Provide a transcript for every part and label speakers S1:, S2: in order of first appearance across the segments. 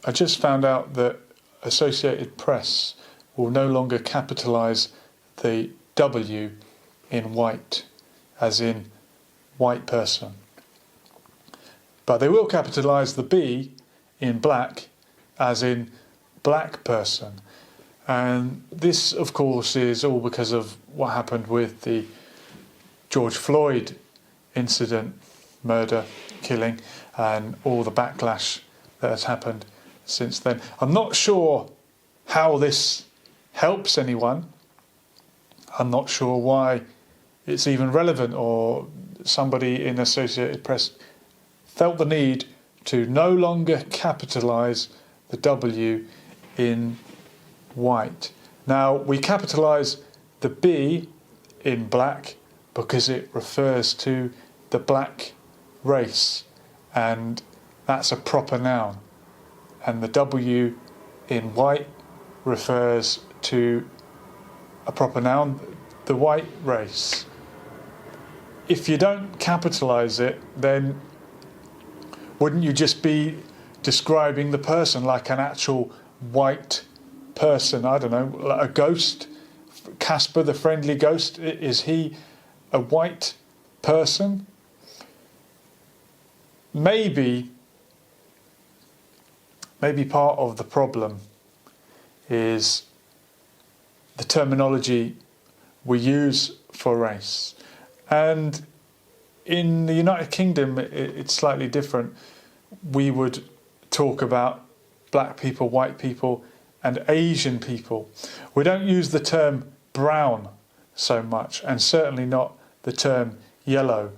S1: I just found out that Associated Press will no longer capitalise the W in white, as in white person. But they will capitalise the B in black, as in black person. And this, of course, is all because of what happened with the George Floyd incident, murder, killing, and all the backlash that has happened since then. I'm not sure how this helps anyone. I'm not sure why it's even relevant, or somebody in Associated Press felt the need to no longer capitalise the W in white. Now, we capitalise the B in black because it refers to the black race, and that's a proper noun. And the W in white refers to a proper noun, the white race. If you don't capitalise it, then wouldn't you just be describing the person like an actual white person? I don't know, like a ghost? Casper the Friendly Ghost, is he a white person? Maybe part of the problem is the terminology we use for race. And in the United Kingdom, it's slightly different. We would talk about black people, white people, and Asian people. We don't use the term brown so much, and certainly not the term yellow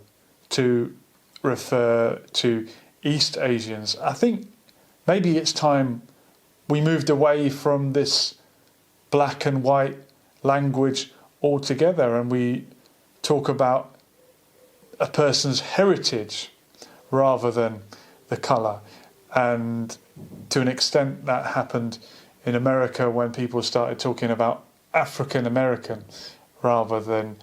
S1: to refer to East Asians. I think maybe it's time we moved away from this black and white language altogether, and we talk about a person's heritage rather than the colour. And to an extent that happened in America when people started talking about African American rather than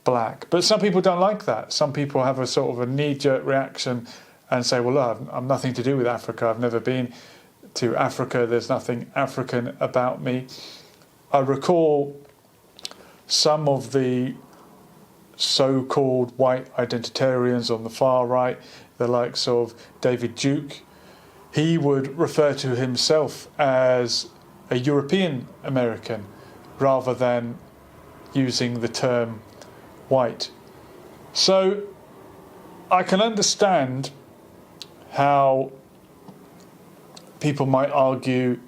S1: black. But some people don't like that. Some people have a sort of a knee-jerk reaction and say, well, I'm nothing to do with Africa. I've never been to Africa. There's nothing African about me. I recall some of the so-called white identitarians on the far right, the likes of David Duke. He would refer to himself as a European American rather than using the term white. So I can understand how people might argue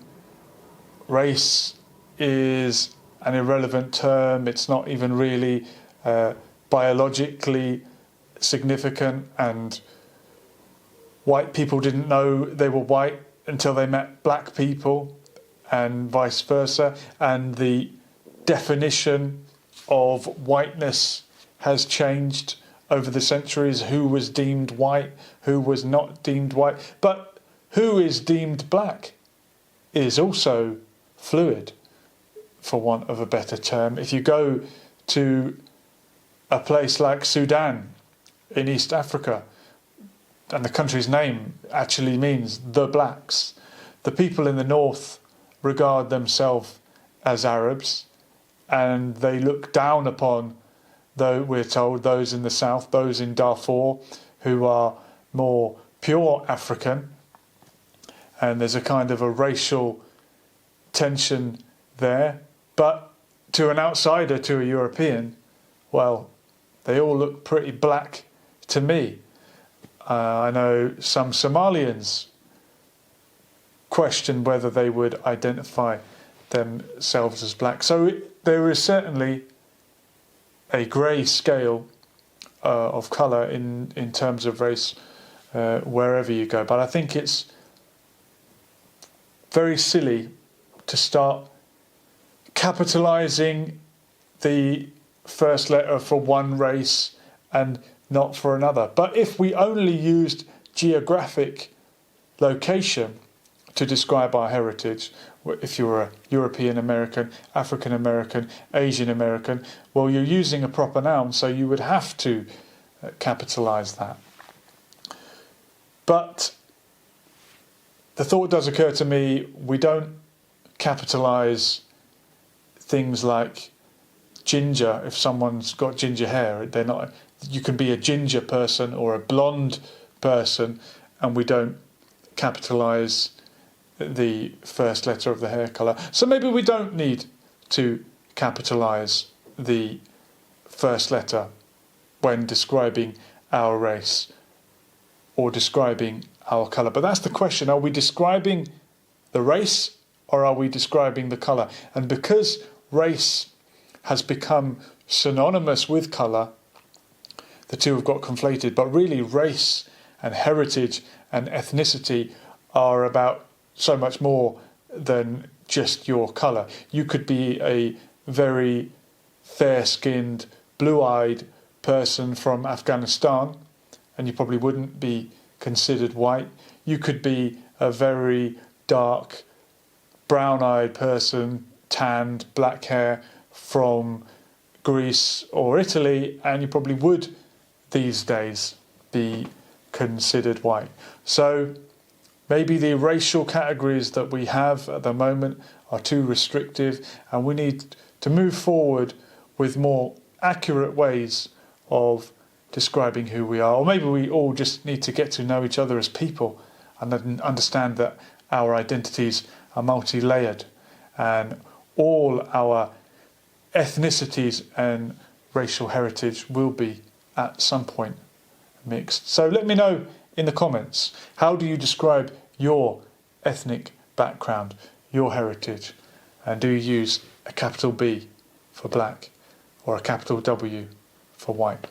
S1: race is an irrelevant term, it's not even really biologically significant, and white people didn't know they were white until they met black people, and vice versa, and the definition of whiteness has changed over the centuries. Who was deemed white, who was not deemed white, but who is deemed black is also fluid, for want of a better term. If you go to a place like Sudan in East Africa, and the country's name actually means the blacks, the people in the north regard themselves as Arabs, and they look down upon, though we're told, those in the south, those in Darfur, who are more pure African. And there's a kind of a racial tension there. But to an outsider, to a European, well, they all look pretty black to me. I know some Somalians question whether they would identify themselves as black. So there is certainly a grey scale of colour in terms of race wherever you go. But I think it's very silly to start capitalising the first letter for one race and not for another. But if we only used geographic location to describe our heritage, if you're a European American, African American, Asian American, well, you're using a proper noun, so you would have to capitalise that. But the thought does occur to me, we don't capitalise things like ginger. If someone's got ginger hair, they're not. You can be a ginger person or a blonde person, and we don't capitalise the first letter of the hair colour. So maybe we don't need to capitalise the first letter when describing our race or describing our colour. But that's the question: are we describing the race or are we describing the colour? And because race has become synonymous with colour, the two have got conflated. But really, race and heritage and ethnicity are about so much more than just your colour. You could be a very fair-skinned, blue-eyed person from Afghanistan, and you probably wouldn't be considered white. You could be a very dark, brown-eyed person, tanned, black hair from Greece or Italy, and you probably would these days be considered white. So maybe the racial categories that we have at the moment are too restrictive, and we need to move forward with more accurate ways of describing who we are. Or maybe we all just need to get to know each other as people and then understand that our identities are multi-layered and all our ethnicities and racial heritage will be at some point mixed. So let me know in the comments, how do you describe your ethnic background, your heritage, and do you use a capital B for black or a capital W for white?